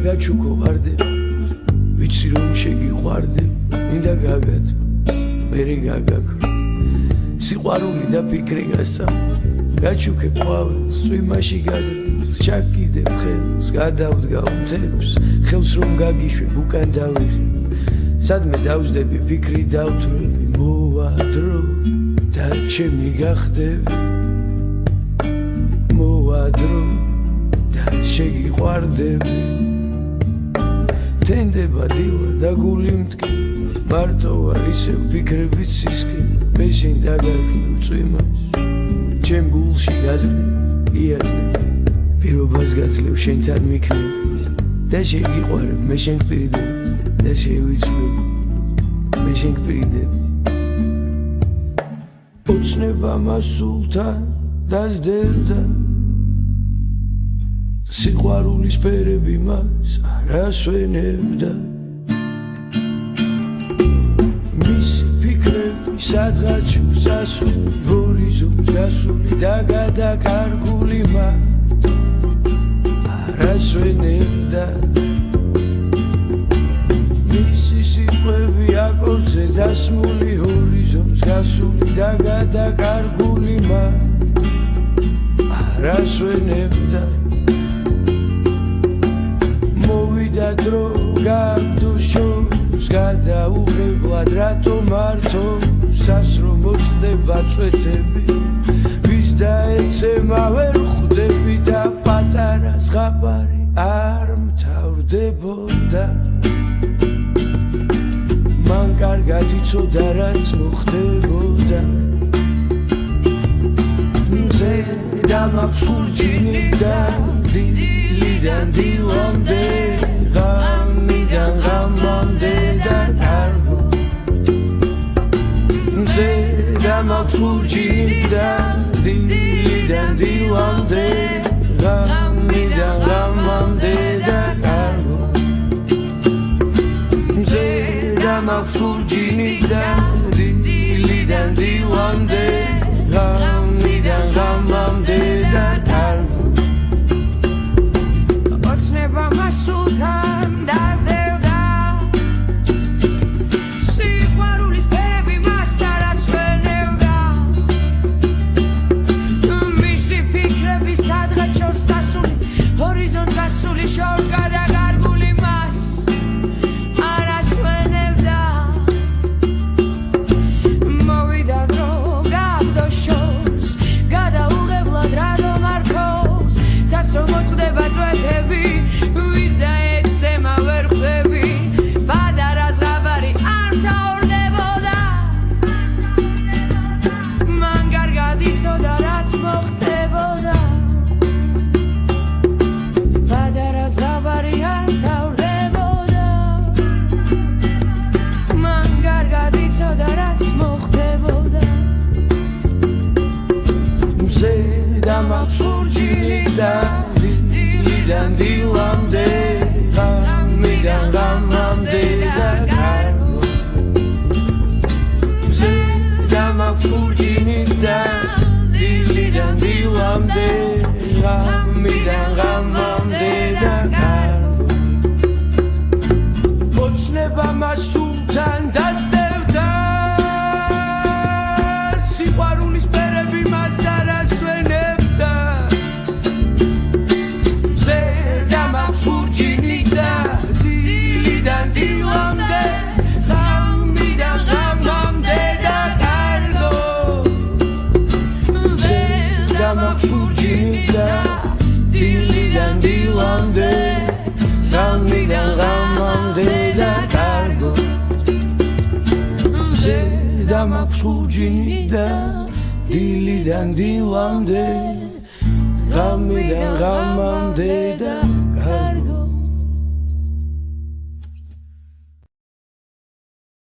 გაჩუქო ვარდე ვიცი რომ შეგიყვარდე მინდა გაგაც მერე გაგაქ სიყვარული და ფიქრი გასცა გაჩუქე ყვავილს წვიმაში გაზრდილს ჩაკიდებ ხელს გადავდგა მთებს ხელს რომ გაგიშვებ უკან დავიხე სადმე დავსდები ფიქრი დავთვრები მოვადრო და ჩემი გახდები მოვადრო და შეგიყვარდები თენდება დილა და გული მტკი მარტო არ ისევ ფიქრებით სისქი მე შენ დაგარქმევ წვიმას ჩემ გულში გაზრდებ იაზდებ პირობას გაძლევ შენთან მიქნებ და შეგიყვარებ მე შენ გპირიდებ და შევიცვლებ მე შენ გპირიდებ ოცნება მასულთან დასდევდა სიყვარულის ფერები მას არ ასვენებდა მისი ფიქრები სადღაც წასული ჰორიზონტს გასული და გადაკარგული მას არ ასვენებდა მისი სიტყვები აკორձე დასმული ჰორიზონტს გასული და გადაკარგული მას არ ასვენებდა მოვიდა დრო გაგდო შორს გადაუღებლად რატო მარტო სასრო მოწყდება წვეთები ვის დაეცემა ვერ ხვდები და პატარა ზღაპარი არ მთავრდებოდა მან კარგად იცოდა რაც მოხდებოდა მზე დამაქვს ხურჯინი და დილიდან დილამდე ღამიდან ღამამდე და კარგო მზე დამაქვს ხურჯინი და დილიდან დილამდე ღამიდან ღამამდე და კარგო მზე დამაქვს ხურჯინი და დილიდან დილამდე ღამიდან ღამამდე და კარგო ოცნება მასულთან დასდევდა სიყვარულის ფერები მას არ ასვენებდა მისი ფიქრები სადღაც შორს დასული ჰორიზონტს გასული შორს გადაკარგული მას არ ასვენებდა მოვიდა დრო გაგდო შორს გადაუღებლად რატო მარტოს სასრო მოწყდება წვეთები ვის დაეცემა ვერ ხვდები პატარა ზღაპარი არ მთავრდებოდა მან კარგად იცოდა რაც მოხდებოდა პატარა ზღაპარი არ მთავრდებოდა მან კარგად იცოდა რაც მოხდებოდა მზე დამაქვს ხურჯინი და დილიდან დილამდე ღამიდან ღამამდე და კარგო მზე დამაქვს ხურჯინი და დილიდან დილამდე ღამიდან ღამამდე და კარგო ოცნება მასულთან დასდევდა სიყვარულის ფერები მას არ ასვენებდა მზე დამაქვს ხურჯინი და დილიდან დილამდე ღამიდან ღამამდე და კარგო მზე დამაქვს ხურჯინი და დილიდან დილამდე ღამიდან ღამამდე და კარგო მზე დამაქვს ხურჯინი და დილიდან დილამდე ღამიდან ღამამდე და